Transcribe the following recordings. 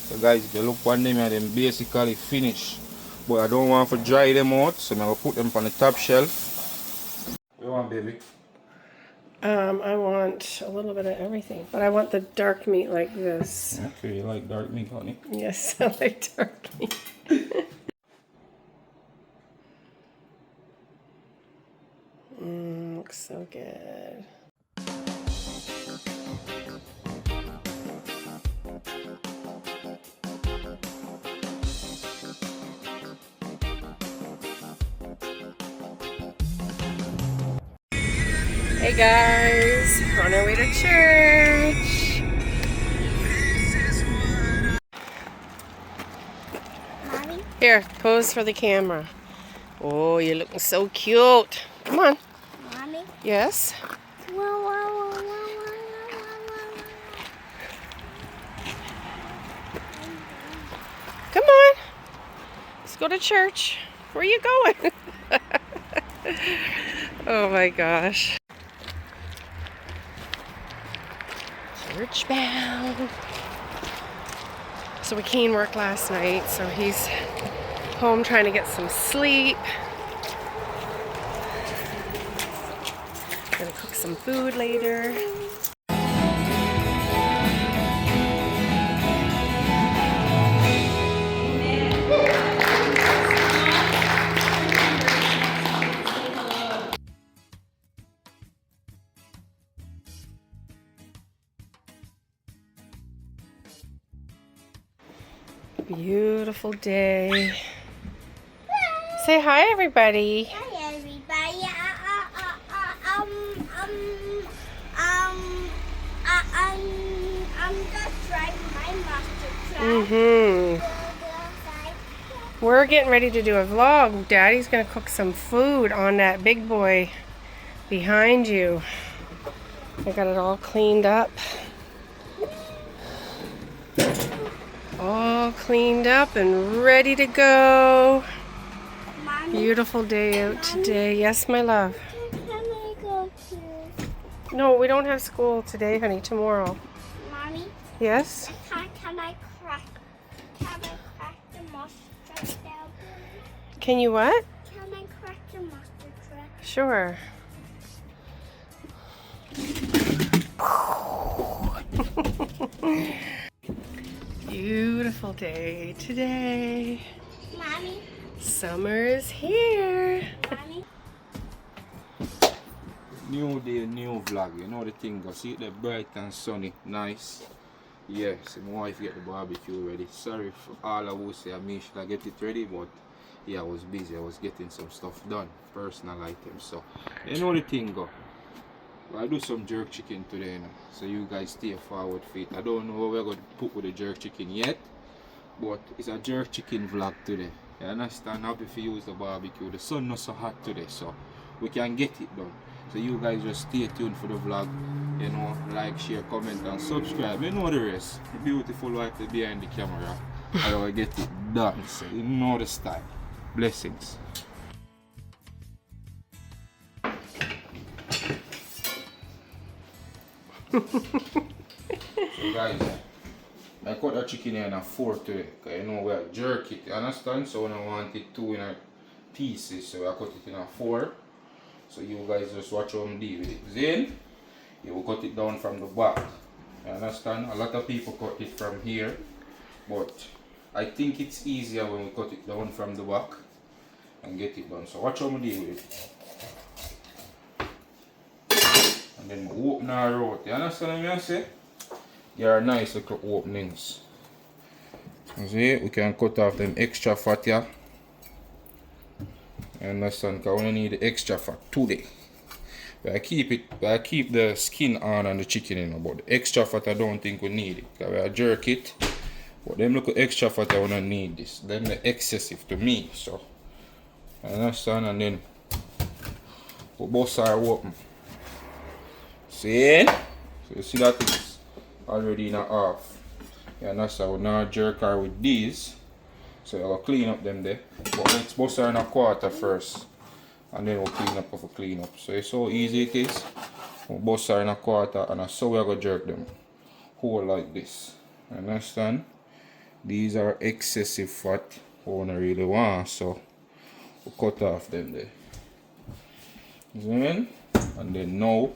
So guys, if you look on them, them basically finished. But I don't want to dry them out, so I'm going to put them on the top shelf. What you want, baby? I want a little bit of everything, but I want the dark meat like this. Okay, you like dark meat, honey? Yes, I like dark meat. Looks so good. Hey guys, on our way to church. Mommy? Here, pose for the camera. Oh, you're looking so cute. Come on. Mommy? Yes? Whoa, whoa, whoa, whoa, whoa, whoa, Come on. Let's go to church. Where are you going? Oh my gosh. Church bound. So Akeen worked last night, so he's home trying to get some sleep. Gonna cook some food later. Beautiful day. Say hi, everybody. Hi, everybody. I'm just driving my master truck. We're getting ready to do a vlog. Daddy's gonna cook some food on that big boy behind you. I got it all cleaned up. All cleaned up and ready to go. Mommy, Beautiful day out today. Yes, my love. can I go to? No, we don't have school today, honey. Tomorrow. Mommy, Yes? can I crack the master truck down? Can you what? Can I crack the master truck? Sure. Beautiful day today. Mommy, Summer is here. Mommy. New day, new vlog. You know the thing, go see it there bright and sunny, nice. Yes, my wife get the barbecue ready. Sorry for all I would say I should I get it ready, but yeah, I was busy. I was getting some stuff done, personal items. So you know the thing, go. I do some jerk chicken today, so you guys stay forward for it. I don't know what we're going to put with the jerk chicken yet, but it's a jerk chicken vlog today. You understand? Happy for use the barbecue. The sun not so hot today, so we can get it done. So you guys just stay tuned for the vlog. You know, like, share, comment, and subscribe. You know the rest. The beautiful wife behind the camera. I will get it done. So you know the style. Blessings. So guys, I cut the chicken in a fork today, because you know we jerk it, you understand? So when I want it two in a pieces, so I cut it in a fork. So you guys just watch how I deal with it. Then you will cut it down from the back. You understand? A lot of people cut it from here, but I think it's easier when we cut it down from the back and get it done. So watch how I deal with it. And then open her out. You understand what I say? There are nice little openings. You see, we can cut off them extra fat here. You understand? Because we don't need the extra fat today. But I keep the skin on the chicken in, but the extra fat I don't think we need it. Because I jerk it. But them look extra fat I don't need this. Then the excessive to me. So you understand? And then we bust her open. See? So you see that it's already in a half. You understand? We're not jerk her with these. So I'll clean up them there. But let's bust her in a quarter first. And then we'll clean up if we clean up. So it's so easy it is. We'll bust her in a quarter and that's how we're going to jerk them. Whole like this. You understand? These are excessive fat. I don't really want, so we cut off them there. Then, and then now,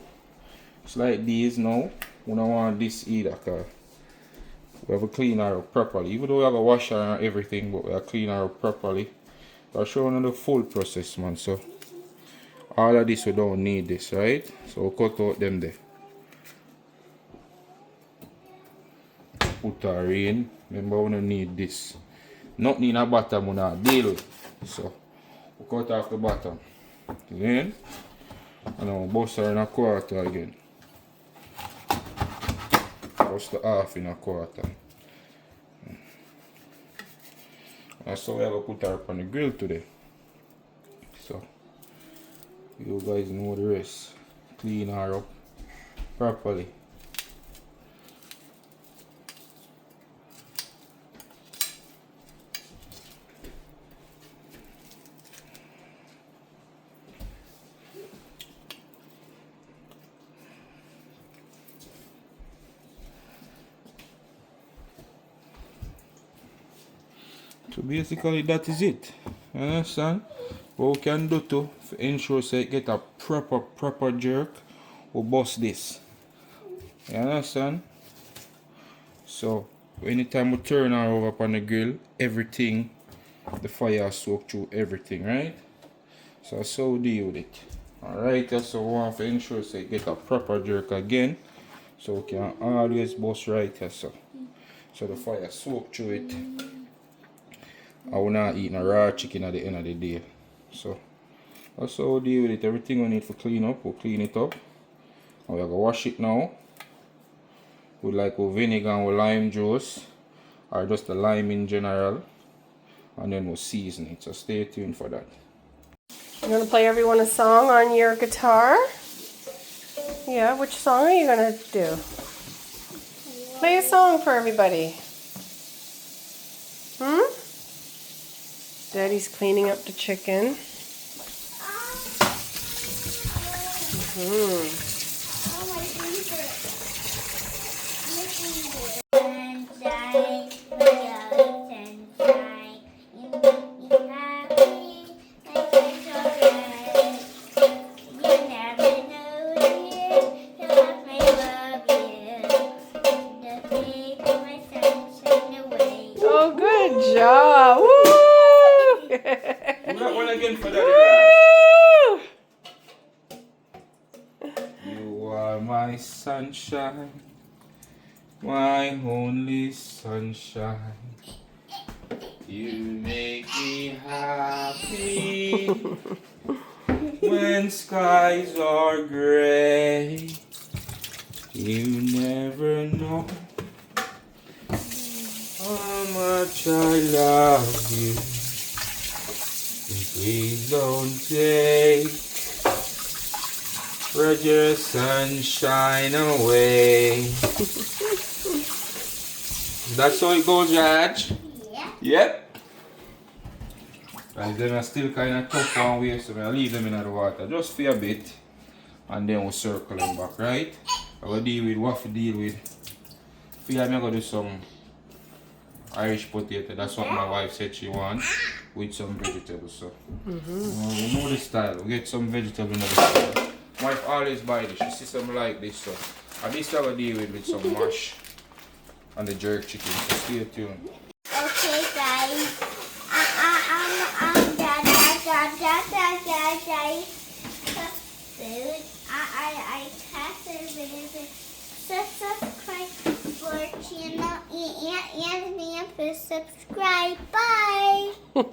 it's like these now. We don't want this either, because we have to clean her up properly. Even though we have to wash her and everything, but we have to clean her up properly. I'll show you the full process, man. So, all of this we don't need this, right? So we cut out them there. Put her in. Remember, we don't need this. Nothing in the bottom we not deal with. So we cut off the bottom. Then and then we bust her in a quarter again. Bust the half in a quarter. And so we have to put her up on the grill today. So you guys know the rest. Clean her up properly. So basically that is it. You understand? What we can do to ensure so it get a proper jerk, we bust this. You understand? So anytime we turn her over upon the grill, everything, the fire soak through everything, right? So that's how we deal with it. Alright, so we want to ensure so it get a proper jerk again. So we can always bust right here, so the fire soak through it. I will not eat no raw chicken at the end of the day. So that's how we deal with it. Everything we need to clean up, we'll clean it up. And we're going to wash it now. With like with vinegar and with lime juice. Or just the lime in general. And then we'll season it. So stay tuned for that. You're going to play everyone a song on your guitar? Yeah, which song are you going to do? Play a song for everybody. Daddy's cleaning up the chicken. Oh, good job! Woo! That one again for that. You are my sunshine, my only sunshine. You make me happy when skies are gray. You never know how much I love you. Please don't take your sunshine away. That's how it goes, Judge? Yeah. Yep. And then I still kind of tough one way, so I'll leave them in the water just for a bit. And then we'll circle them back, right? I will deal with what to deal with. Feel like I'm going to do some Irish potato. That's what my wife said she wants. With some vegetables, so we know the style. We get some vegetables in the style. My wife always buy this. She sees something like this, so at least I will deal with some mash and the jerk chicken. So stay tuned. Okay, guys. Food. I subscribe for channel and subscribe. Bye. So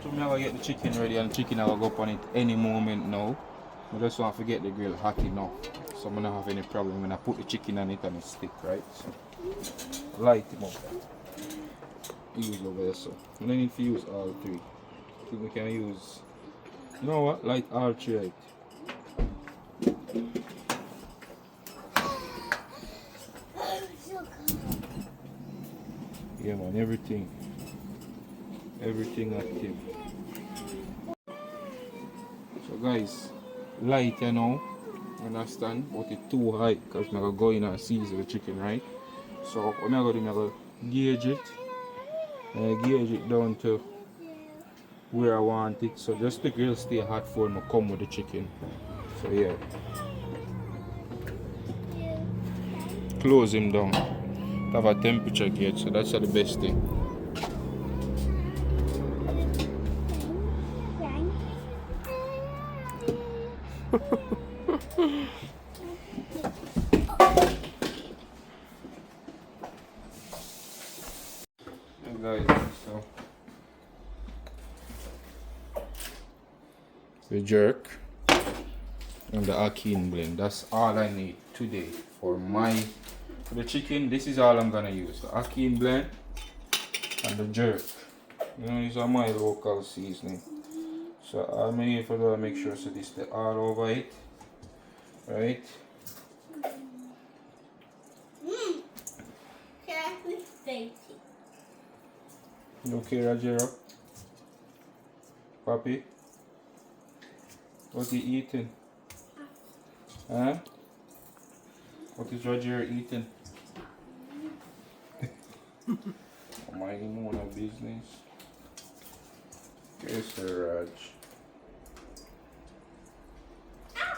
I'm going to get the chicken ready, and the chicken I will go up on it any moment now. I just want to get the grill hot enough, so I'm not have any problem when I put the chicken on it and it stick, right? So light them up. Use over there, so we don't need to use all three. I think we can use, you know what, light all three, right? Yeah man, everything active. So guys, light you know, understand, but it's too high because I'm going to go in and season the chicken, right? So what I'm going to do, I'm going to gauge it. Gauge it down to where I want it. So just the grill stay hot for me come with the chicken. So yeah. Close him down. Have a temperature gauge, so that's the best thing. Guys, so the jerk and the Akeen blend. That's all I need today for the chicken. This is all I'm gonna use. The Akeen blend and the jerk. You know, these are my local seasoning. So all I need for that, make sure so this is all over it, right? You okay, Rajero? Papi? What are you eating? Huh? What is Roger eating? Oh my, no business. Okay, sir, Raj.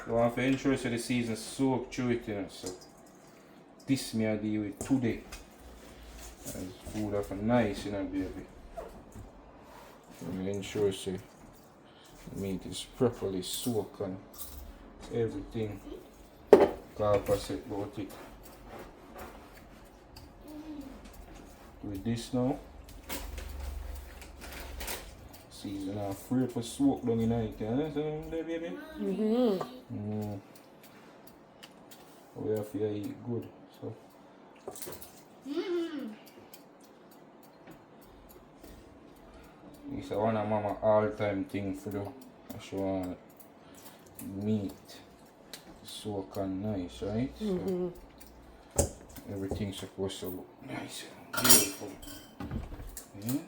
You want to ensure so the season soak through it, you know, so this me I deal with today. As food of a nice, you know, baby. And ensure so the meat is properly soaked and everything. Opposite about it. With this now, season and free for soak down in it, so there, baby. We have to eat good, so. It's one of mama all-time thing for the she want meat soak and nice, right? So everything's supposed to look nice and beautiful. Yeah.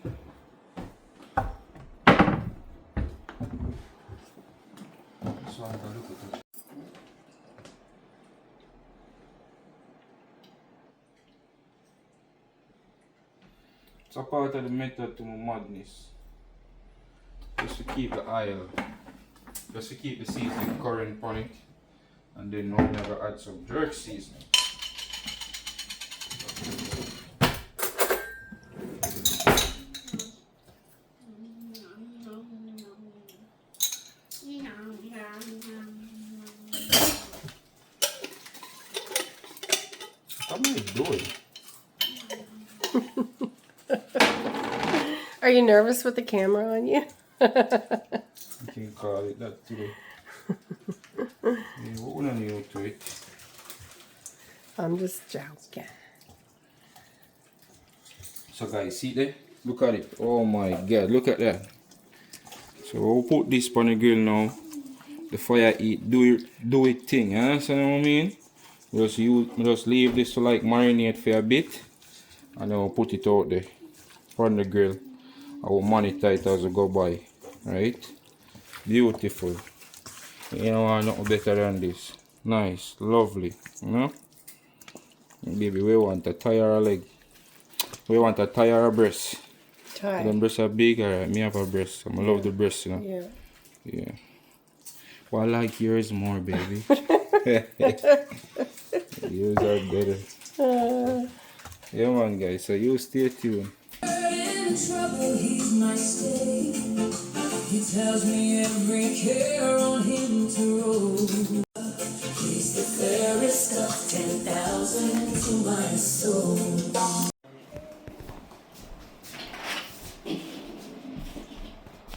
So I'm gonna look at it. It's a part of the method to my madness. Just to keep the oil, just to keep the seasoning current on it, and then now never add some jerk seasoning. What am I doing? Are you nervous with the camera on you? You can call it that today. Yeah, what would I need to it? I'm just joking. So guys, see there? Look at it. Oh my god, look at that. So we'll put this on the grill now. The fire heat, do it thing, you understand what I mean? Just leave this to like marinate for a bit, and then we'll put it out there on the grill. I will monitor it as we go by, right? Beautiful. You know, I know better than this. Nice, lovely, you know? Baby, we want a tire leg. We want a tire or breast. Tie. Them breasts are big, alright. Me have a breast. I love the breast, you know? Yeah. Yeah. Well, I like yours more, baby. Yours are better. Yeah, man, guys. So you stay tuned. In trouble, he's my stay. He tells me every care on him to roll. He's the fairest of 10,000 to my soul.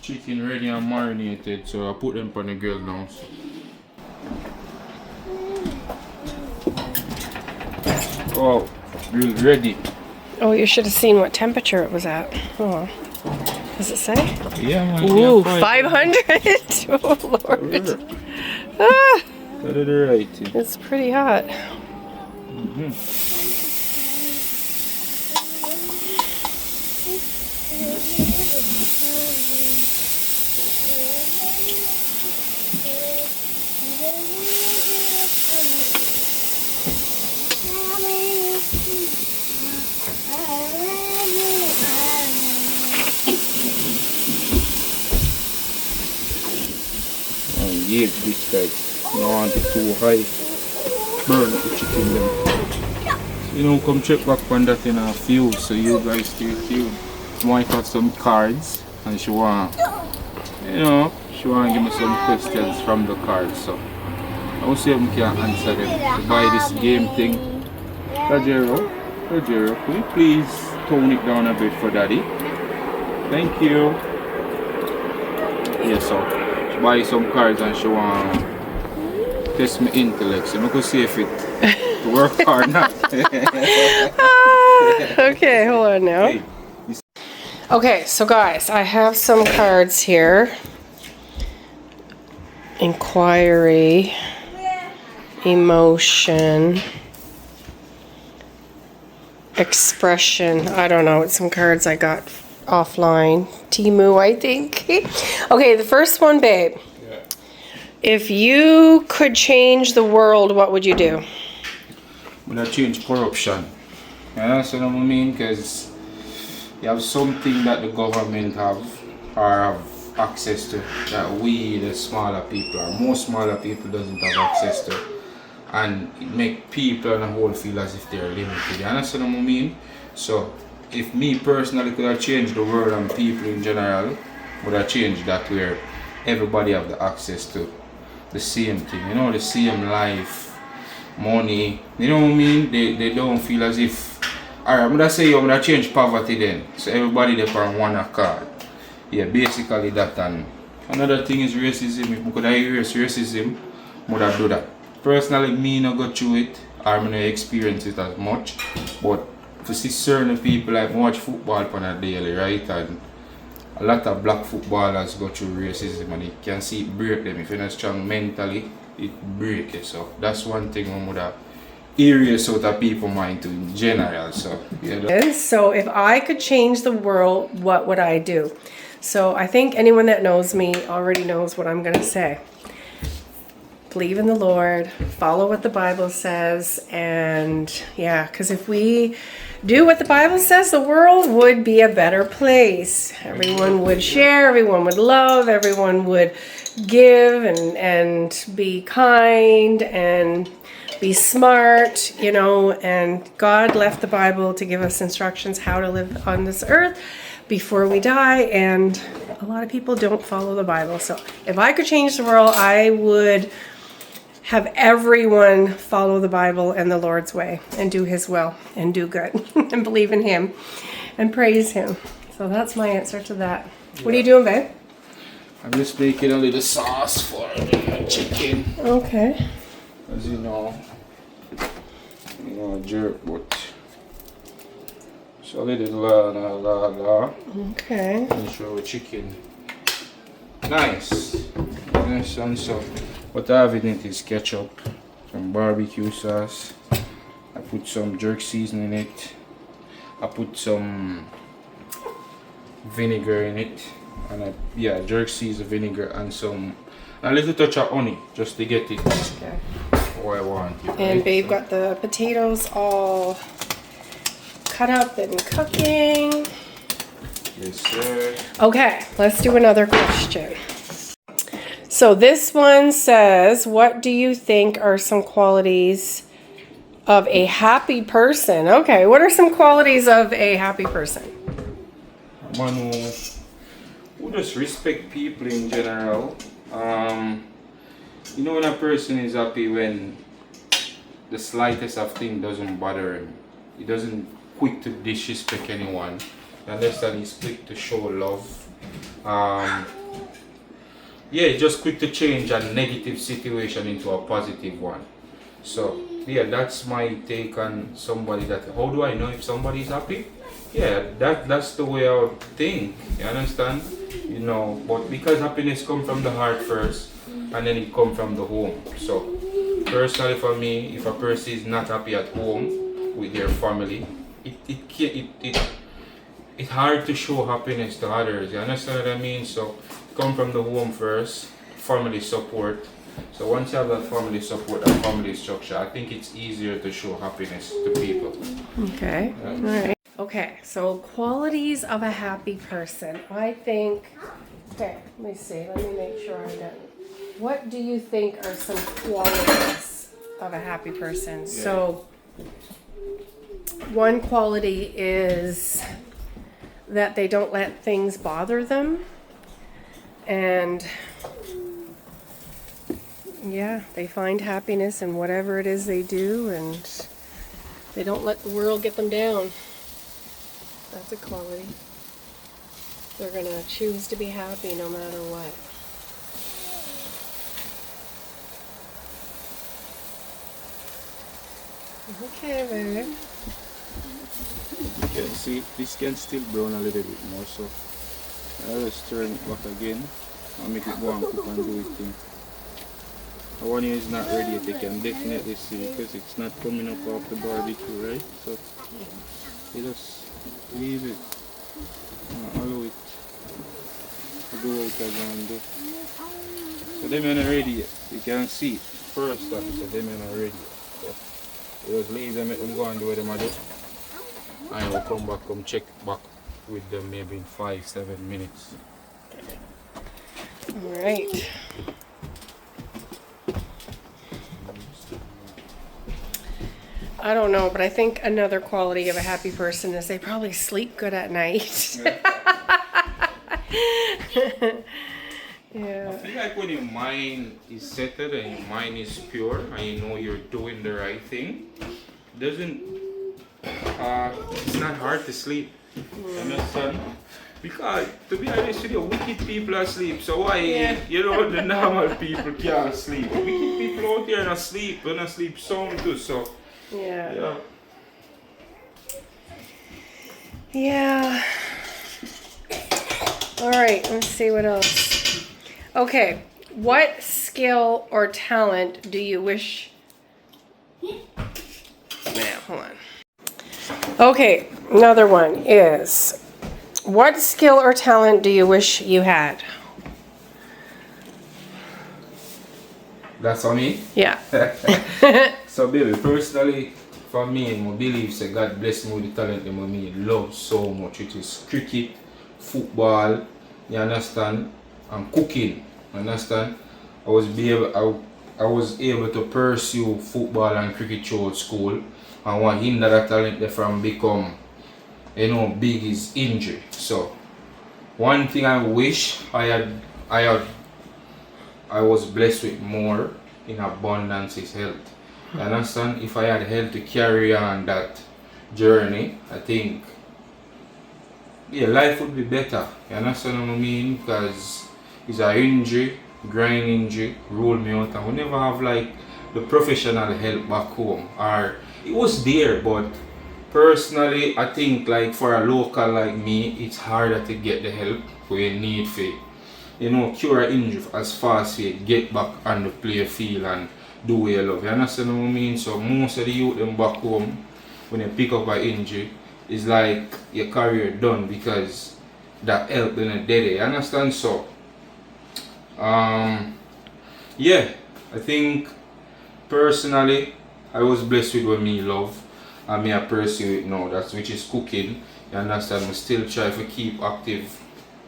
Chicken ready and marinated, so I put them on the grill now. Oh, grill ready. Oh, you should have seen what temperature it was at. Oh. Does it say? Yeah, man. Ooh, yeah, 500? Oh, Lord. Ah, Got it right. it's pretty hot. behave this time. You don't want it too high. Burn up the chicken them. You know, come check back on that in a few, so you guys stay tuned. Might have some cards and she want, you know, she want to give me some questions from the cards, so I will see if we can answer them. To buy this game thing. Rajero, could you please tone it down a bit for daddy? Thank you. Yeah, so she buy some cards and she want to test my intellect, so I could see if it work or not. Okay, hold on now. Hey. Okay, so guys, I have some cards here. Inquiry, emotion, expression. I don't know, it's some cards I got offline. Timu, I think. Okay, the first one, babe. Yeah. If you could change the world, what would you do? I'm gonna change corruption. You understand what I mean? Because you have something that the government have or have access to that we, the smaller people, or most smaller people doesn't have access to, and it make people on the whole feel as if they're limited. You understand what I mean? So if me personally could have changed the world and people in general, would have changed that where everybody have the access to the same thing, you know, the same life, money, you know what I mean? They don't feel as if, alright, I'm gonna say I'm gonna change poverty then. So everybody there on one accord. Yeah, basically that. And another thing is racism. If we could erase racism, I would have do that. Personally, me not go through it or I not experience it as much. But to see certain people like watch football on a daily, right? And a lot of black footballers go through racism and you can see it break them. If you're not strong mentally, it breaks you. So that's one thing I would have areas out of people's mind too in general. So yeah. So if I could change the world, what would I do? So I think anyone that knows me already knows what I'm going to say. Believe in the Lord, follow what the Bible says, and yeah, because if we do what the Bible says, the world would be a better place. Everyone would share, everyone would love, everyone would give and be kind and be smart, you know, and God left the Bible to give us instructions how to live on this earth before we die, and a lot of people don't follow the Bible. So if I could change the world, I would have everyone follow the Bible and the Lord's way and do His will and do good and believe in Him and praise Him. So that's my answer to that. What are you doing, babe? I'm just making a little sauce for the chicken. Okay. As you know, jerk, but so a little la. Okay. And show the chicken. Nice. Nice and so. What I have in it is ketchup, some barbecue sauce. I put some jerk seasoning in it. I put some vinegar in it, and jerk season vinegar and a little touch of honey just to get it. Okay. What I want. And babe got the potatoes all cut up and cooking. Yes, sir. Okay, let's do another question. So this one says, what do you think are some qualities of a happy person? Okay, what are some qualities of a happy person? Man who just respect people in general. You know, when a person is happy when the slightest of thing doesn't bother him. He doesn't quick to disrespect anyone. You understand? He's quick to show love. Yeah, just quick to change a negative situation into a positive one. So yeah, that's my take on somebody that. How do I know if somebody is happy? Yeah, that's the way I would think. You understand? You know, but because happiness comes from the heart first, and then it comes from the home. So personally, for me, if a person is not happy at home with their family, it's hard to show happiness to others. You understand what I mean? So come from the home first, family support. So once you have that family support and family structure, I think it's easier to show happiness to people. Okay, all right. Okay, so qualities of a happy person. I think, okay, let me see. Let me make sure I got what do you think are some qualities of a happy person? Yeah. So, one quality is that they don't let things bother them. And yeah, they find happiness in whatever it is they do, and they don't let the world get them down. That's a quality. They're gonna choose to be happy no matter what. Okay, baby. You can see this can still brown a little bit more, so I'll just turn it back again and make it go and cook and do it thing. The one here is not ready yet, you can definitely see because it's not coming up off the barbecue, right? So you just leave it and allow it to do what it's going to do. So them are not ready yet. You can see it first off, so them are not ready yet. So you just leave them, make them go and do what they do. I will come back, come check back with them maybe in 5-7 minutes. All right. I don't know, but I think another quality of a happy person is they probably sleep good at night. Yeah. I feel like when your mind is settled and your mind is pure and you know you're doing the right thing, it's not hard to sleep. Understand? Because to be honest with you, wicked people are asleep. So why you know the normal people can't sleep? Wicked people out here not sleep, they're not sleep sound too. So Yeah. Yeah. All right, let's see what else. Okay, what skill or talent do you wish? Yeah, hold on. Okay, another one is, what skill or talent do you wish you had? that's on me. Yeah. So baby, personally, for me, I believe that God bless me with the talent that I love so much. It is cricket, football, you understand, and cooking. You understand? I was able to pursue football and cricket throughout school, and what hinder that talent there from become, big is injury. So one thing I wish I was blessed with more in abundance is health. You understand? If I had health to carry on that journey, I think life would be better. You understand what I mean? Because it's an injury, grind injury, rule me out, and we never have like the professional help back home. Or it was there, but personally I think like for a local like me, it's harder to get the help we need for cure injury as fast as you get back on the play field and do what you love. You understand what I mean? So most of the youth them back home, when you pick up an injury, it's like your career done because that help in a day. You understand? So yeah, I think personally I was blessed with what me love and me I pursue it now, that's which is cooking. You understand? I still try to keep active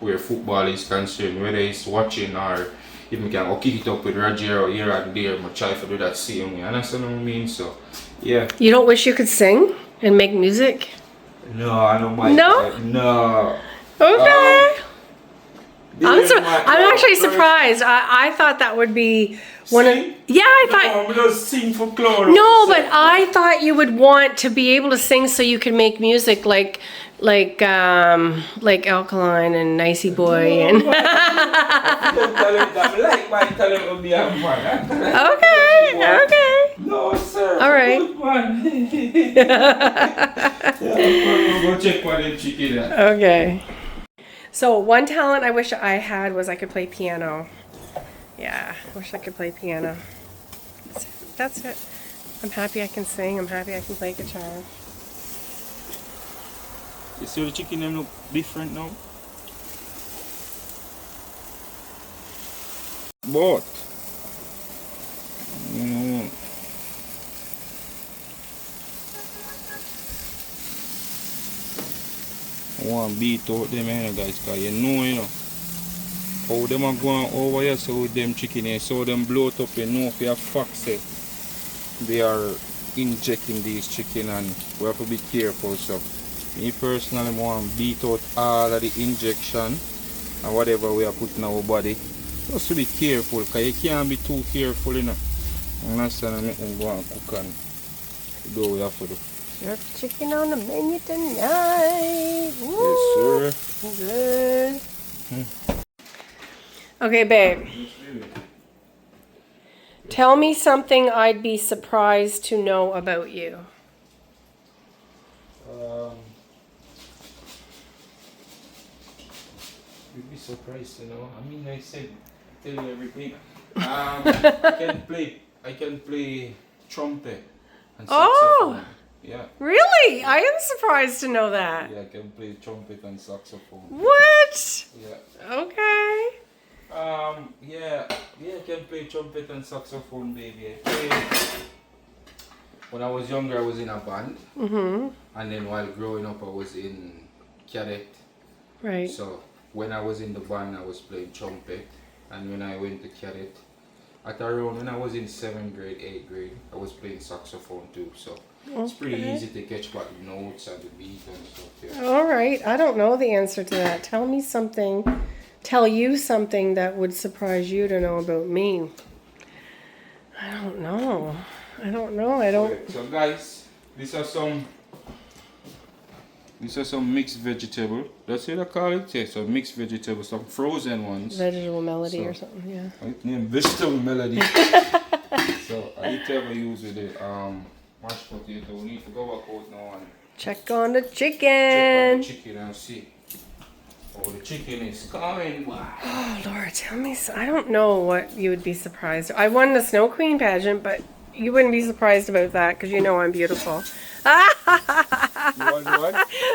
where football is concerned, whether it's watching or if I can kick it up with Roger here and there, I try to do that same way. You understand what I mean? So yeah. You don't wish you could sing and make music? No, I don't mind. No? No. Okay. I'm actually first- surprised. I thought that would be one of. Sing? Yeah, I thought. No, we don't sing for clown. No, but I thought you would want to be able to sing so you could make music like Alkaline and Nicey Boy and. Don't tell him that. Like my talent will be a man. Okay. No, sir. All right. Good man. Go check for the chicken. Okay. So one talent I wish I had was I could play piano. Yeah, I wish I could play piano. That's it. I'm happy I can sing. I'm happy I can play guitar. You see the chicken them look different now? But I want to beat out them guys, because you know. how them are going over here so with them chicken here, so them blow it up, you know for a fact say they are injecting these chicken and we have to be careful. So me personally want to beat out all of the injection and whatever we are putting in our body. Just to be careful, because you can't be too careful, you know. And that's why I make them go and cook and do what we have to do. Jerk chicken on the menu tonight. Woo. Yes, sir. Good. Okay, babe. Tell me something I'd be surprised to know about you. You'd be surprised to know. I mean, I said, tell you everything. I can play trumpet and saxophone. Oh, Yeah. really? I am surprised to know that. Yeah, I can play trumpet and saxophone. What? Yeah. Okay. Yeah, I can play trumpet and saxophone, baby. When I was younger, I was in a band. Mm-hmm. And then while growing up, I was in cadet. Right. So when I was in the band, I was playing trumpet. And when I went to cadet, when I was in 7th grade, 8th grade, I was playing saxophone too. So it's pretty easy to catch back the notes and the beat and stuff. Yeah. All right. I don't know the answer to that. Tell you something that would surprise you to know about me. I don't know. So guys, these are some mixed vegetable. That's what I call it. Yeah, so mixed vegetables, some frozen ones. Vegetable melody So, or something, yeah. I name vegetable melody. So I ever use with the mashed potato. We need to go back out now and Check on the check on the chicken. chicken and see. Oh, the chicken is coming. Oh, Lord, tell me. I don't know what you would be surprised. I won the Snow Queen pageant, but you wouldn't be surprised about that because you know I'm beautiful. What?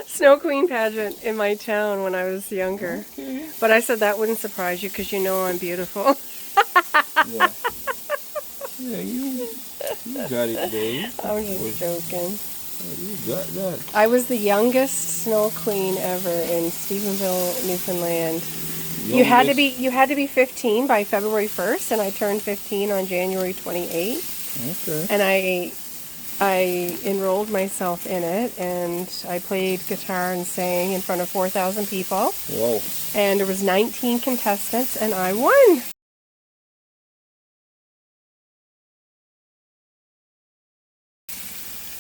Snow Queen pageant in my town when I was younger. Okay. But I said that wouldn't surprise you because you know I'm beautiful. Yeah. Yeah, you got it, babe. I'm just joking. You got that. I was the youngest Snow Queen ever in Stephenville, Newfoundland. You had to be 15 by February 1st, and I turned 15 on January 28th. Okay. And I enrolled myself in it, and I played guitar and sang in front of 4,000 people. Whoa. And there was 19 contestants, and I won.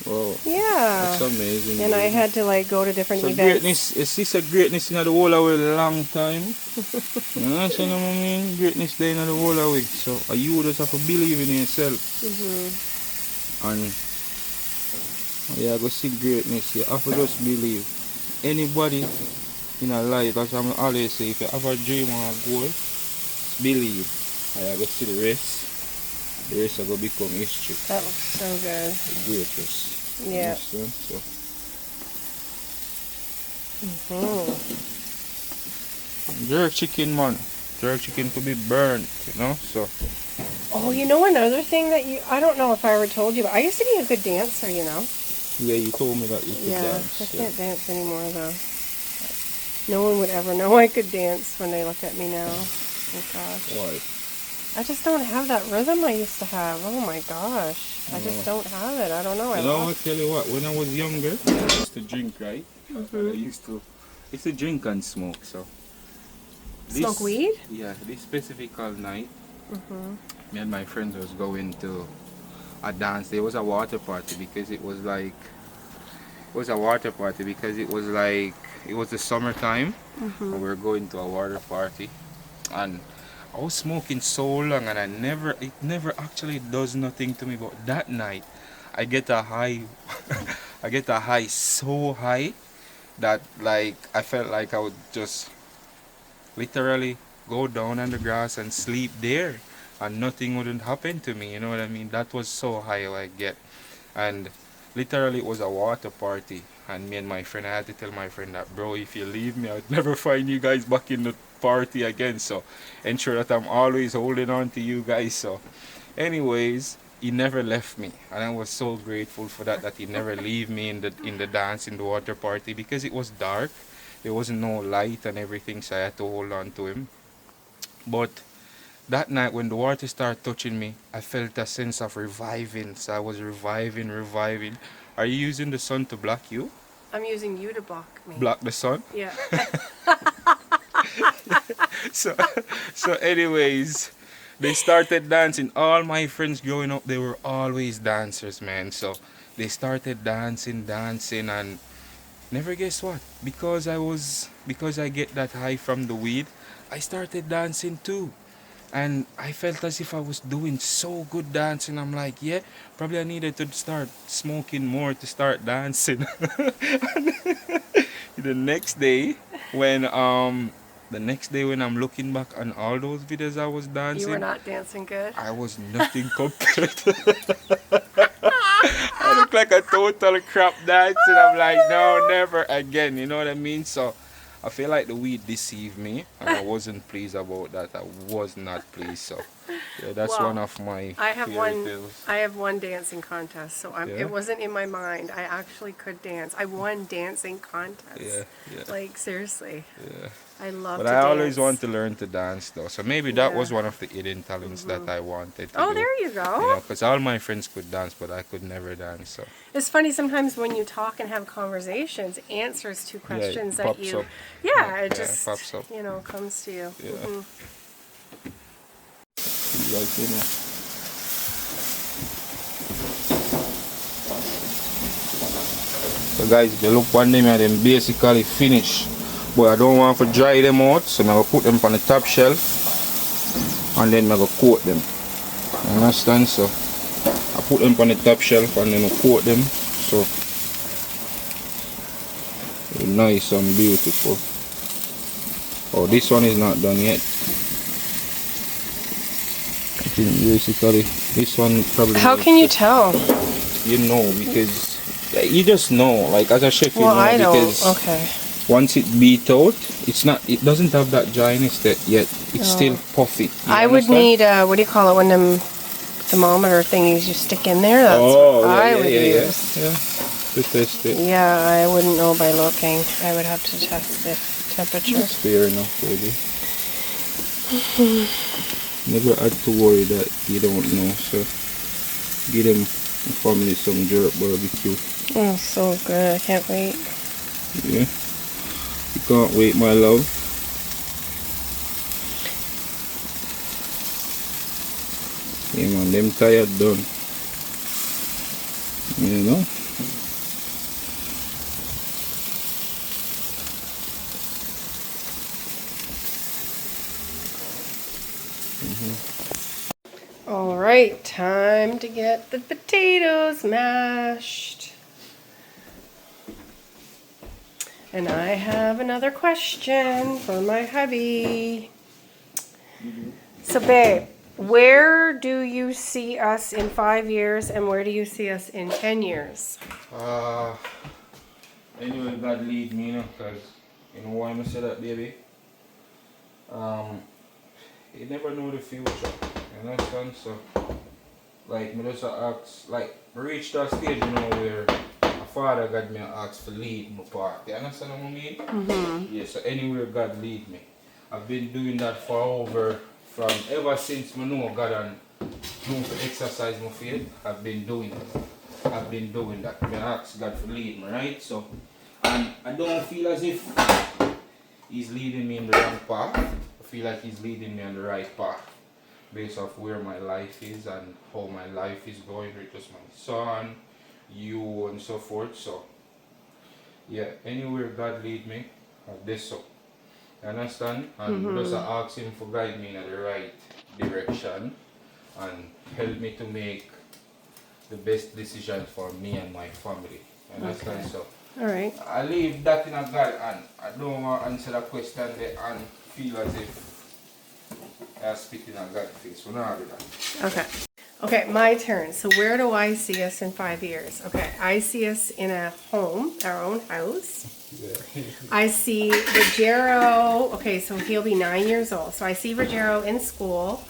Whoa. Yeah. That's amazing. And I had to go to different So events. greatness, is this a greatness in the whole of a long time? You know what I mean? Greatness there in the whole of it. So you just have to believe in yourself. And yeah, go see greatness. You have to just believe. Anybody in a life, that's what I always say, if you have a dream or a goal, believe. I go see the rest. The rest will become history. That looks so good. The greatest. Yeah. So. Jerk chicken, man. Jerk chicken could be burnt, you know. So. Oh, you know another thing that I don't know if I ever told you, but I used to be a good dancer, you know. Yeah, you told me that you could Yeah, dance. I can't dance anymore though. No one would ever know I could dance when they look at me now. Oh gosh. Why? I just don't have that rhythm I used to have. Oh my gosh. I just don't have it. I don't know. You know, I tell you what, when I was younger, I used to drink, right? I used to drink and smoke, so. Smoke weed? Yeah, this specific night, me and my friends was going to a dance. There was a water party because it was the summertime. And we were going to a water party, and I was smoking so long, and it never actually does nothing to me. But that night, I get a high, so high that I felt like I would just literally go down on the grass and sleep there, and nothing wouldn't happen to me. You know what I mean? That was so high I get, and literally it was a water party. And me and my friend, I had to tell my friend that, bro, if you leave me, I'd never find you guys back in the party again. So ensure that I'm always holding on to you guys. So anyways, he never left me, and I was so grateful for that he never leave me in the dance, in the water party, because it was dark. There wasn't no light and everything, so I had to hold on to him. But that night when the water started touching me, I felt a sense of reviving. So I was reviving. Are you using the sun to block you? I'm using you to block me. Block the sun? Yeah. So, so anyways, they started dancing. All my friends growing up, they were always dancers, man. So they started dancing, and never guess what? Because I get that high from the weed, I started dancing too. And I felt as if I was doing so good dancing. I'm like, yeah, probably I needed to start smoking more to start dancing. the next day when um the next day when I'm looking back on all those videos I was You dancing, were not dancing good. I was nothing compared to I look like a total crap dancer. I'm like, no, never again. You know what I mean? So I feel like the weed deceived me, and I wasn't pleased about that. I was not pleased. So yeah, that's Well, one of my I have fairy one. tales. I have one dancing contest, so Yeah? it wasn't in my mind. I actually could dance. I won dancing contests. Yeah. Like seriously, Yeah. I love But to I dance. always want to learn to dance though. So maybe that was Yeah. one of the hidden talents that I wanted to Oh, do. there you go. You know, because all my friends could dance, but I could never dance. So It's funny sometimes when you talk and have conversations, answers to questions it that pops you, up. yeah, it Yeah, just pops up. comes to you. Yeah. Mhm. Like, you know. So guys, if you look one them and them basically finished. But I don't want to dry them out, so I'm gonna put them on the top shelf and then I'm gonna coat them. You understand? So I put them on the top shelf and then I coat them. So they're nice and beautiful. Oh, this one is not done yet. I think basically this one probably. How can you tell? You know, because you just know, like as a chef, you Well, know, I don't. because Okay. once it beat out, it doesn't have that dryness that yet. It's still puffy. You I would understand? need what do you call it, one of them thermometer thingies you stick in there? That's Oh, what yeah, I yeah, would yeah, use. yeah. To test it. Yeah, I wouldn't know by looking. I would have to test the temperature. That's fair enough, baby. Never had to worry that you don't know, so give them family some jerk barbecue. Oh, so good. I can't wait. Yeah. You can't wait, my love. Yeah, man, them tired done. You know? All right, time to get the potatoes mashed. And I have another question for my hubby. So, babe, where do you see us in 5 years and where do you see us in 10 years? Anyway, God lead me, you know, because you know why I say that, baby? You never know the future, you understand? So, like, me just ask, like, I reached that stage, you know, where my father got me asked to lead my part. You understand what I mean? Mm-hmm. Yeah, so anywhere God lead me. I've been doing that from ever since I know God and know to exercise my faith. I've been doing it. I've been doing that. I ask God to lead me, right? So, and I don't feel as if He's leading me in the wrong path. I feel like He's leading me on the right path based off where my life is and how my life is going with just my son, you, and so forth. So, yeah, anywhere God lead me, this so. You understand? And just ask Him to guide me in the right direction and help me to make the best decision for me and my family. You understand? Okay. So, All right. I leave that in a God and I don't want to answer the question there and feel as if I speak in a God face. We're not do that. Okay. Okay, my turn. So where do I see us in 5 years? Okay, I see us in a home, our own house. Yeah. I see Rogero, okay, so he'll be 9 years old. So I see Rogero in school,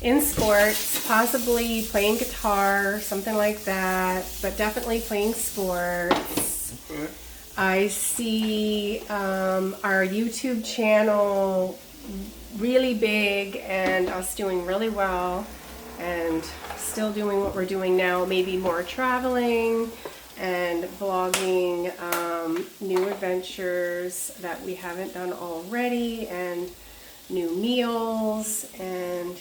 in sports, possibly playing guitar, something like that, but definitely playing sports. Okay. I see our YouTube channel really big and us doing really well and still doing what we're doing now, maybe more traveling and vlogging new adventures that we haven't done already and new meals and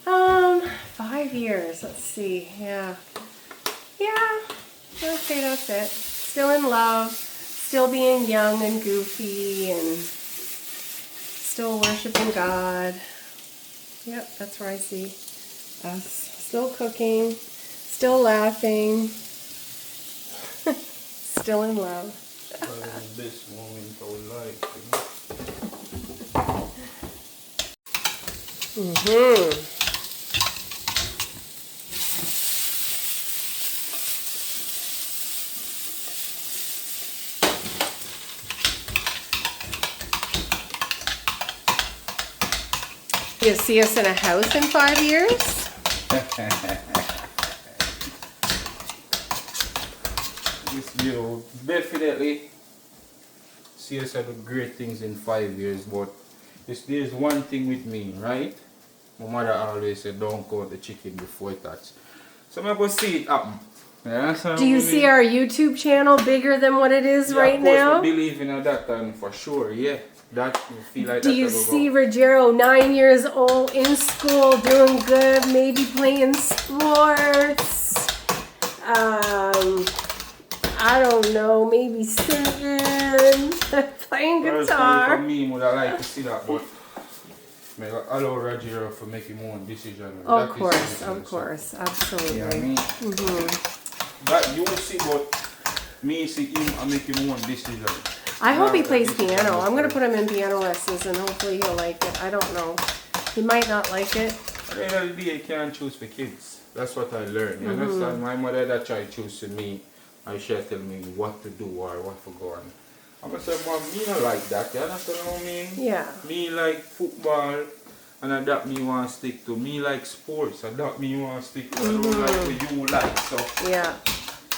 5 years, let's see, yeah, okay, that's it. Still in love, still being young and goofy and still worshiping God. Yep, that's where I see us. Still cooking, still laughing, still in love. This moment of life. You see us in a house in 5 years? This video definitely see us do great things in 5 years, but there's one thing with me, right? My mother always said don't count the chicken before it hatch. So I'm going to see it happen. Do you see our YouTube channel bigger than what it is right of course, now? I believe in that and for sure, yeah. That you feel like Do that you will see go. Rogero, 9 years old, in school, doing good, maybe playing sports? I don't know, maybe singing, playing guitar. For me, would I like to see that, but may I allow Rogero for making his own decision. Of course, absolutely. Yeah, I mean, that you will see, but me see him and make him own decision. I hope he plays piano. I'm going to put him in piano lessons and hopefully he'll like it. I don't know. He might not like it. At the end of the day, you can't choose for kids. That's what I learned. You understand? My mother that tried to choose for me, and she tell me what to do or what to go on. I'm going to say, Mom, me not like that. You understand what I mean? Yeah. Me like football, and that me want to stick to. Me like sports, and that me want to stick to. I don't like what you like. So, Yeah.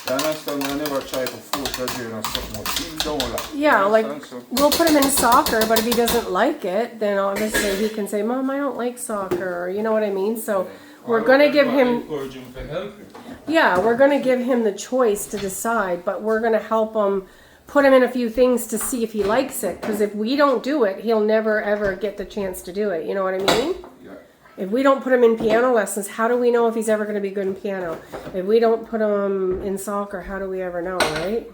you understand? I never try to force Rogero or something. But he don't like. Yeah, like, So, we'll put him in soccer, but if he doesn't like it, then obviously he can say, Mom, I don't like soccer, or you know what I mean? So we're going to give him, encourage him to help him. yeah, we're going to give him the choice to decide, but we're going to help him, put him in a few things to see if he likes it. Because if we don't do it, he'll never ever get the chance to do it. You know what I mean? Yeah. If we don't put him in piano lessons, how do we know if he's ever going to be good in piano? If we don't put him in soccer, how do we ever know, right?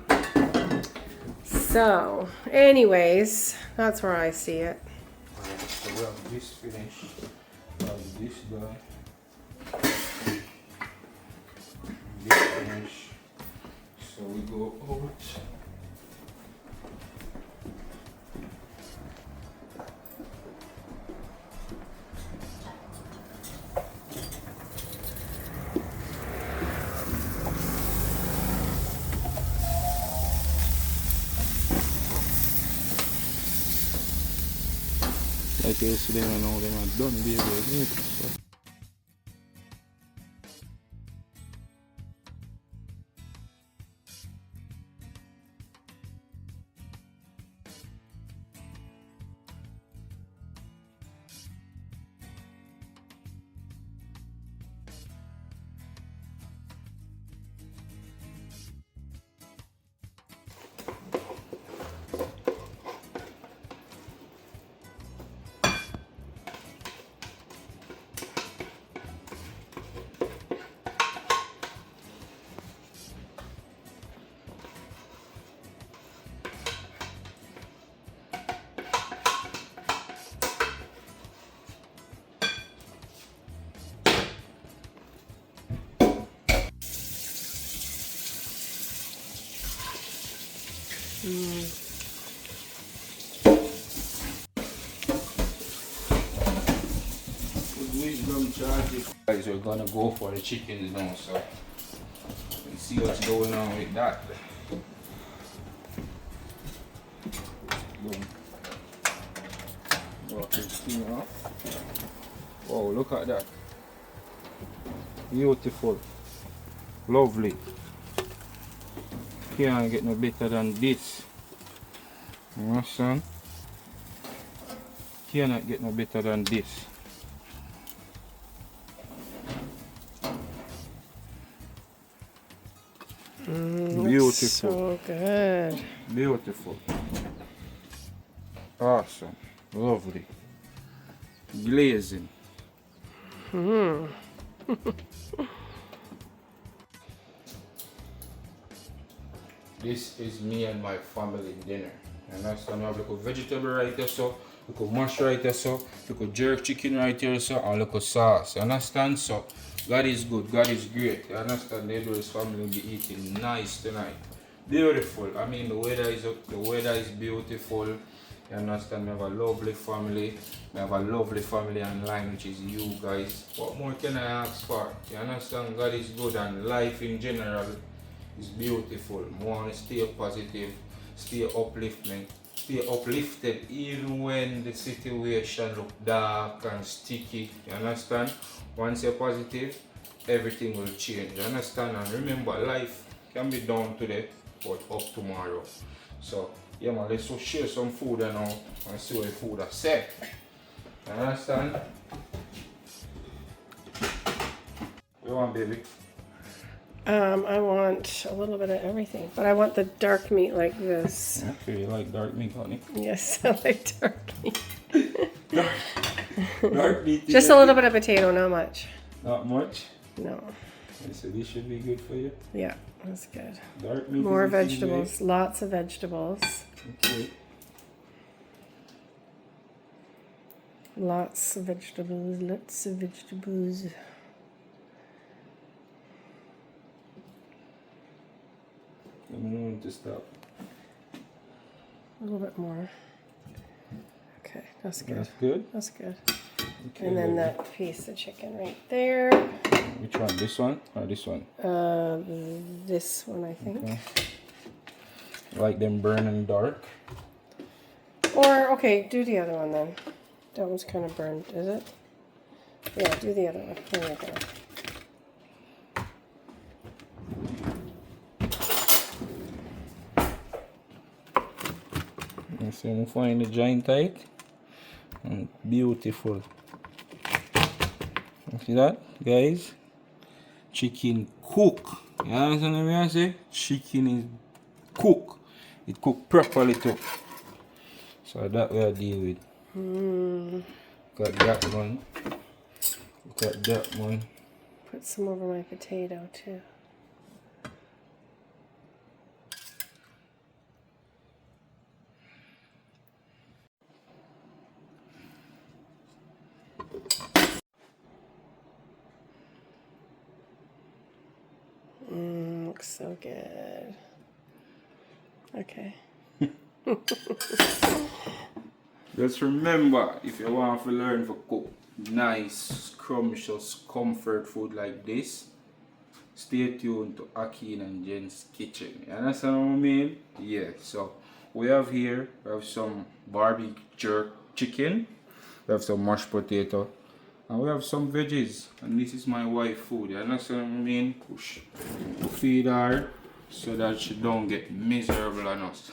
So, anyways, that's where I see it. So we have this finished. We have this done. This finished. So we go out. Like yesterday, I know them are done there, baby. So. Guys, we're gonna go for the chickens now, so let's see what's going on with that. Boom. Walk this thing off. Wow, look at that. Beautiful. Lovely. Can't get no better than this. You understand? Cannot get no better than this. Beautiful. So good. Beautiful. Awesome. Lovely. Glazing. This is me and my family dinner. And that's we have little vegetable right here, so little mush right here, so little jerk chicken right here, so and little sauce. You understand? So God is good, God is great. You understand? The Edwards family will be eating nice tonight. Beautiful. I mean, the weather is beautiful. You understand? We have a lovely family. We have a lovely family online, which is you guys. What more can I ask for? You understand? God is good, and life in general is beautiful. I want to stay positive, stay uplifted even when the situation look dark and sticky. You understand? Once you're positive, everything will change. You understand? And remember, life can be down today, but up tomorrow. So yeah man, let's just share some food now and see what the food I say. You understand? What you want, baby? I want a little bit of everything, but I want the dark meat like this. Okay, you like dark meat, honey? Yes, I like dark meat. Dark meat. Just a little bit of potato, not much. Not much? No. So this should be good for you? Yeah, that's good. Dark meat. More is the thing, vegetables, lots of vegetables. okay. Lots of vegetables, lots of vegetables. Let me know when to stop. A little bit more. Okay, that's good. That's good? That's good. Okay, And then baby. that piece of chicken right there. Which one? This one or this one? This one, I think. Okay. Like them burning dark? Or, okay, do the other one then. That one's kind of burned, is it? Yeah, do the other one. There we go. You see, I'm find the joint tight and beautiful. You see that, guys? Chicken cook. You understand what I say? Chicken is cook. It cook properly too. So that we are deal with. Got that one. Got that one. Put some over my potato too. Looks so good. Okay. Just remember, if you want to learn to cook nice, scrumptious, comfort food like this, stay tuned to Akeen and Jenn's kitchen. You understand what I mean? Yeah, so we have some barbecue jerk chicken, we have some mashed potato, and we have some veggies. And this is my wife food. You understand what I mean? Push. Feed her so that she don't get miserable on us.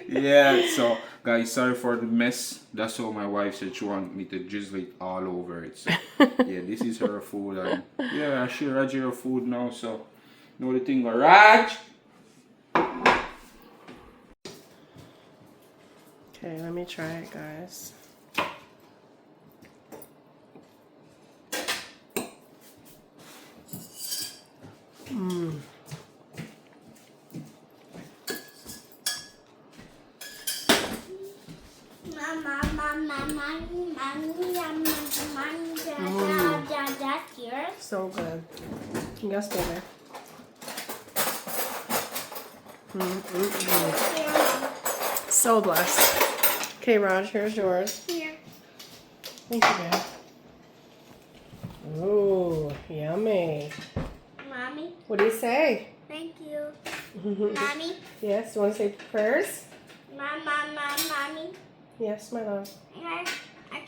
Yeah, so guys, sorry for the mess. That's how my wife said she wanted me to drizzle it all over it. So yeah, this is her food, and yeah, I share Raj her food now, so you know the thing with Raj. Okay, let me try it, guys. That's yours. So good. You gotta stay there. So blessed. Okay, Raj, here's yours. Here. Thank you, babe. Ooh, yummy. Mommy, What do you say? thank you. Mommy, Yes, you want to say prayers? mommy. Yes, my love.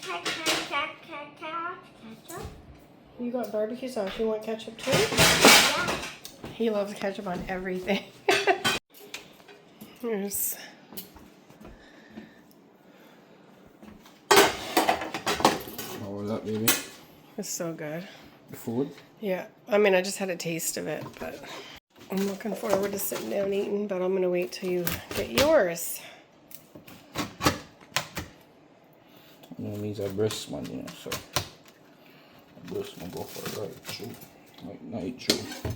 Ketchup? You got barbecue sauce. You want ketchup too? Yeah. He loves ketchup on everything. Here's What, baby? It's so good. The food? Yeah, I mean, I just had a taste of it, but I'm looking forward to sitting down eating, but I'm going to wait till you get yours. These are breast man, you know, so breast man go for right through, like night through.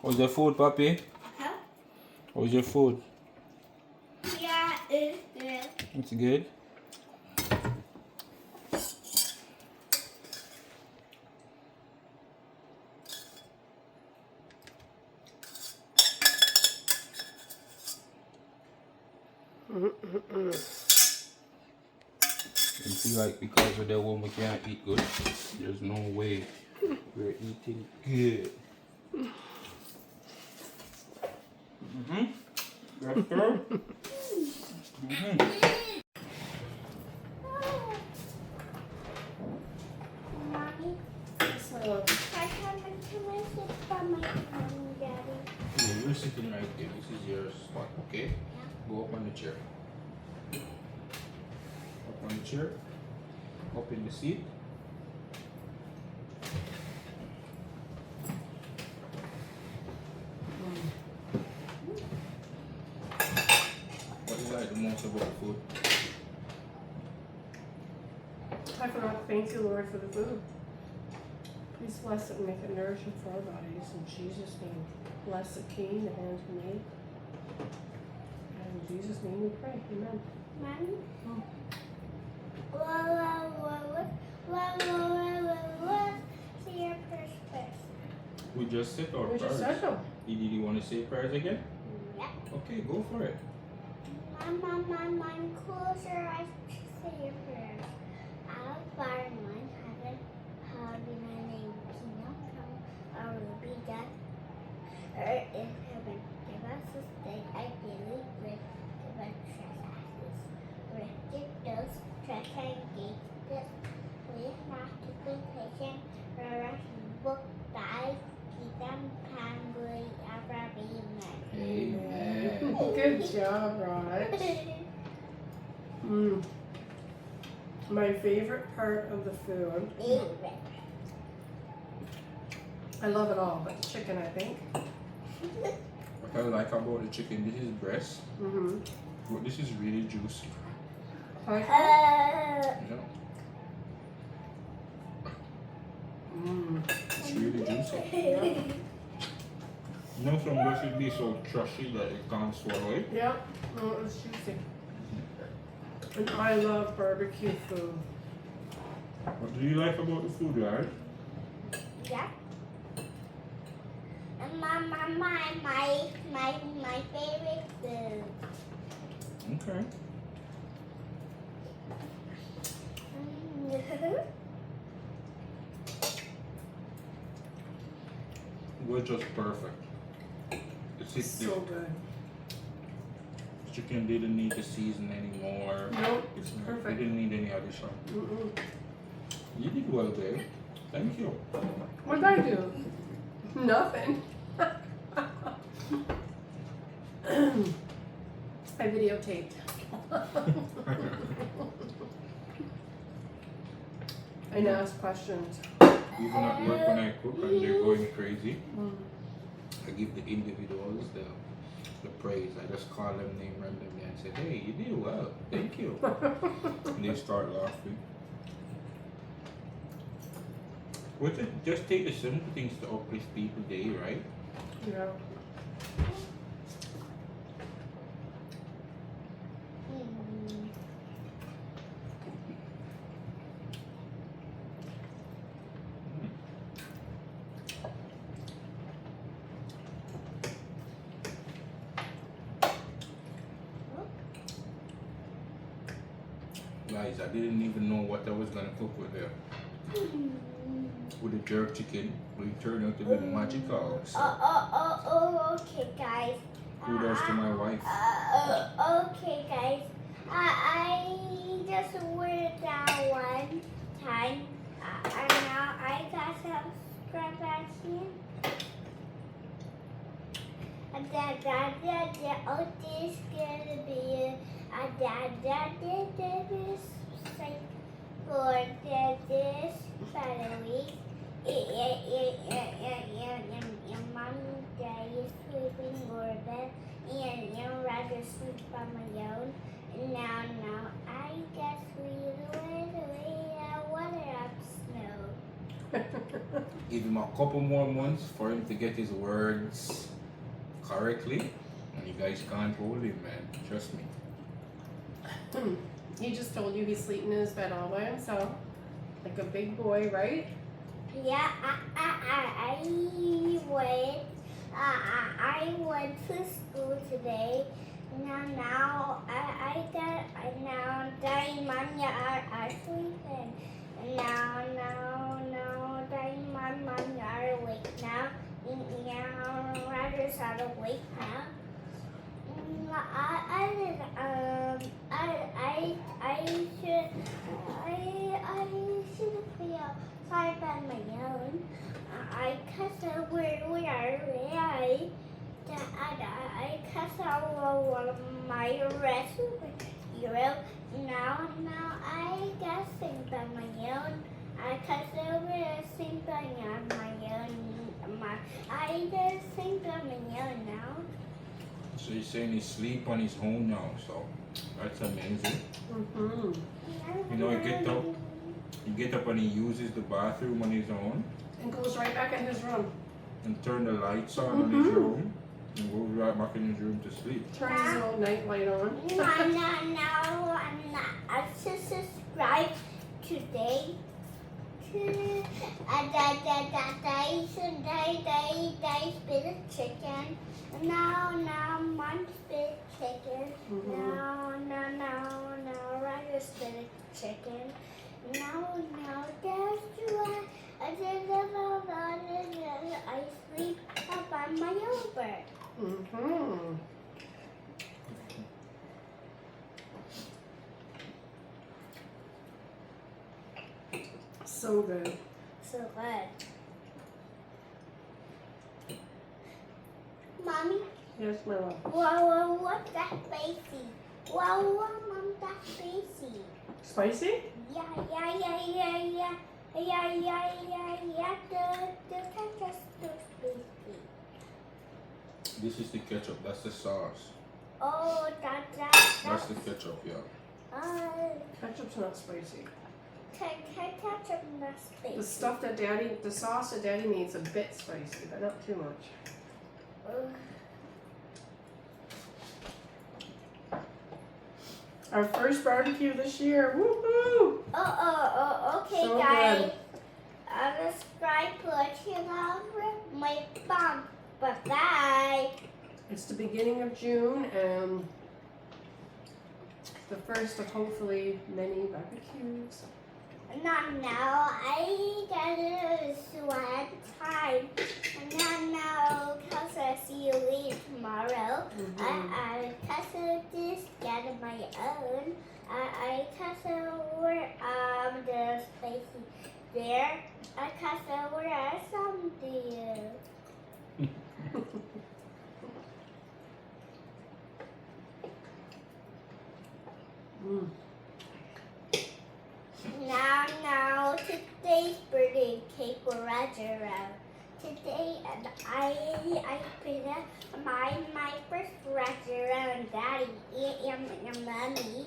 How's your food, Papi? Huh? How's your food? Yeah, it's good. It's good? You see, like, because of that one we can't eat good, there's no way we're eating good. Yes, sir. Mommy, So, I come into my sit by my mommy, Daddy. Yeah, you're sitting right there. This is your spot, okay? Go up on the chair. Up on the chair. Up in the seat. What do you like the most about the food? I forgot to thank you, Lord, for the food. Please bless it and make it nourishing for our bodies. In Jesus' name, bless Akeen, the hands we made. And in Jesus' name we pray. Amen. Mommy? Mm. Say your prayers first. We just said our We just prayers. said them. Did you want to say prayers again? Yeah. Okay, go for it. Mom, close your eyes to say your prayers. Our Father in heaven, hallowed be thy name. Kingdom come, our will be done. Earth in heaven. Give us this day our daily bread. Give us trespasses. Forgive those trespassing against us. Lead us not to temptation, but us from evil. Thy kingdom, power, glory, ever. Amen. Amen. Good job, Raj. My favorite part of the food. Amen. I love it all, but the chicken, I think. What I like about the chicken, this is breast, Mm-hmm. but this is really juicy. Like You know? It's really juicy. You know, some breast would be so trashy that it can't swallow it. Yeah, no, it was juicy. And I love barbecue food. What do you like about the food, right? Yeah. And my favorite food. Okay. We're just perfect. It's So good. chicken didn't need to season anymore. Nope, it's It perfect. didn't need any addition. Mm-mm. You did well, babe. Thank you. What did I do? Nothing. I videotaped. And asked questions. Even at work when I cook and they're going crazy, Mm. I give the individuals the praise. I just call them name randomly and say, hey, you did well. Thank you. And they start laughing. Just take the simple things to uplift people day, right? Yeah. Guys, I didn't even know what I was gonna cook with the jerk chicken, but it turned out to be magical. So Okay, guys. kudos to my wife. Okay, guys. I just ordered that one time, and now I got some scrap here. And Oh, this gonna be this like for this Saturday. And mommy, daddy is sleeping or bed, and rather sleep on my own. Now, I guess we water up snow. Give him a couple more months for him to get his words correctly, and you guys can't hold him, man. Trust me. He just told you he's sleeping in his bed all by himself, like a big boy, right? Yeah, I went to school today. Now Daddy and Mommy are sleeping. Now Daddy and Mommy are awake now. Roger's not awake now. I should feel sorry by my own. I cuss where I cuss out my superhero. Now I got sing by my own. I cuss over sing by my own. I just sing by my own now. So he's saying he sleep on his own now, so that's amazing. Mm-hmm. You know, he get up and he uses the bathroom on his own And goes right back in his room. and turn the lights on his room and goes right back in his room to sleep. Turns his old night light on. I just subscribe today to they spit a chicken. Now mom spit chicken. Now Ryder spit a chicken. Now that's why I sleep up on my own bed. Mm-hmm. So good. So good. Mommy, Yes, my love. whoa, what's that spicy? Whoa, Mom, that's spicy. Spicy? Yeah. The ketchup's too spicy. This is the ketchup, that's the sauce. Oh, That's the ketchup, yeah. Ketchup's not spicy. Ketchup not spicy. The stuff that the sauce that Daddy needs a bit spicy, but not too much. Our first barbecue this year. Woohoo! Okay, So guys. good. Subscribe to our channel. My bum. Bye. It's the beginning of June and the first of hopefully many barbecues. Not now. I gotta sweat time. Not now, cause I see you later tomorrow. I cause this get my own. I cause over the spicy there. I cause over some there. Now, today's birthday cake will Roger out. Today, and I put my first Roger and Daddy and Mommy.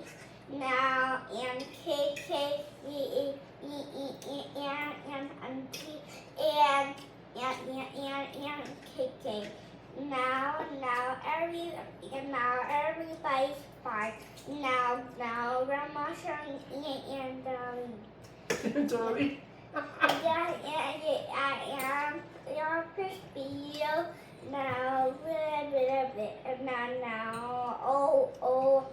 Now, and cake, and cake. Now everybody's fine. Now Grandma's and Dolly. I am your crispy. Now,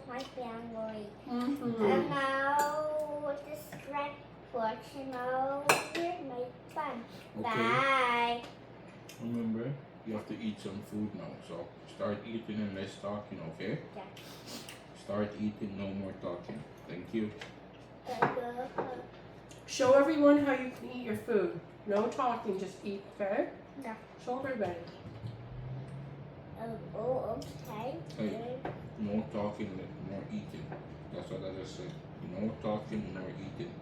my family. And now, this red portion we're my fun. Okay. Bye. Remember, you have to eat some food now, so start eating and less talking, okay? Yeah. Start eating, no more talking. Thank you. Show everyone how you can eat your food. No talking, just eat, okay? Yeah. Show everybody. Oh, okay. Hey, no talking, no eating. That's what I just said. No talking, no eating.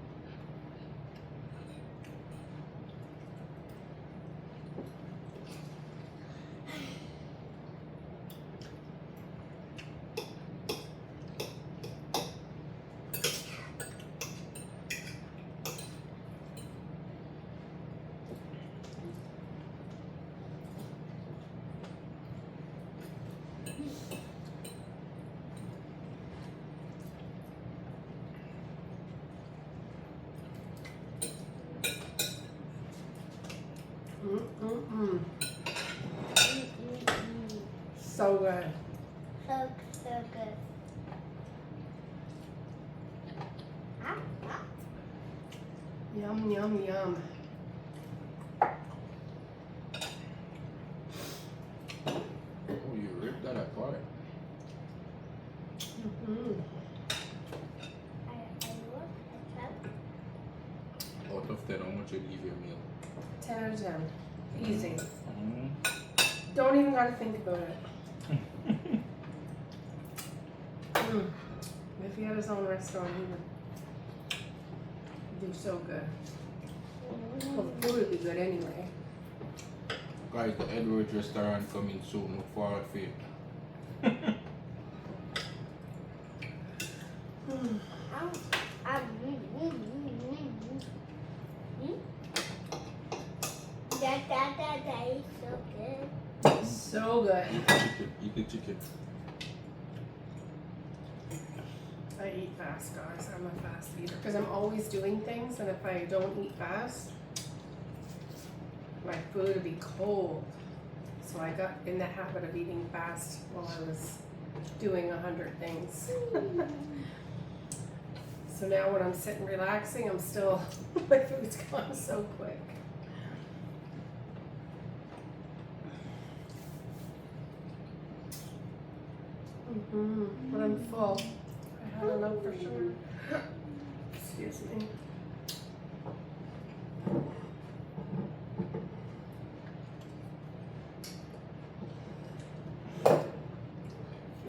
Mm-mm-mm. So good. So good. Ah. Yum, yum, yum. Oh, you ripped that apart. Mm-hmm. I look at that. Out of 10, how much you leave your meal? 10 out of 10. Easy. Mm. Don't even gotta think about it. Mm. If he had his own restaurant, he would do so good. Well, the food would be good anyway. Guys, the Edwards restaurant coming soon. Look forward for it. Mm. That is so good. So good. Eat the chicken. I eat fast, guys. I'm a fast eater because I'm always doing things, and if I don't eat fast, my food will be cold. So I got in the habit of eating fast while I was doing 100 things. So now when I'm sitting relaxing, I'm still, my food's gone so quick. But I'm full. I had enough for sure. Excuse me.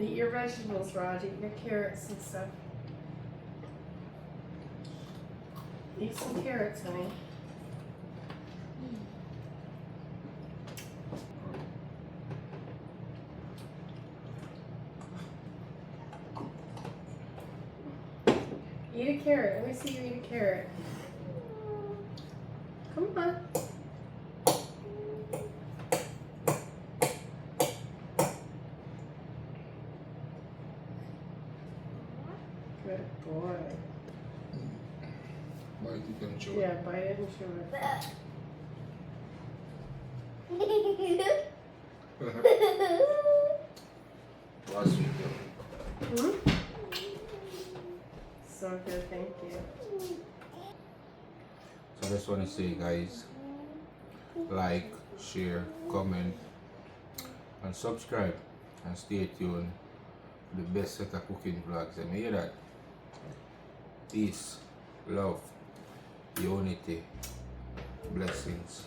Eat your vegetables, Raj. Eat your carrots and stuff. Eat some carrots, honey. Eat a carrot. Let me see you eat a carrot. Come on. Good boy. Bite it and chew Yeah, bite it and chew it. Last week, So good, thank you. So I just want to say, guys, like, share, comment, and subscribe, and stay tuned for the best set of cooking vlogs. And hear that? Peace, love, unity, blessings.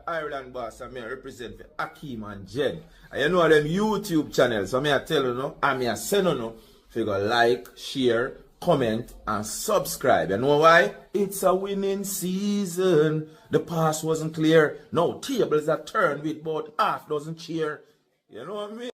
Ireland boss, and me represent for Akeen and Jenn. And you know them YouTube channels, so me I tell you no, and me I send you no, if you go like, share, comment, and subscribe. You know why? It's a winning season. The pass wasn't clear. No tables are turned with about half dozen cheer. You know what I mean?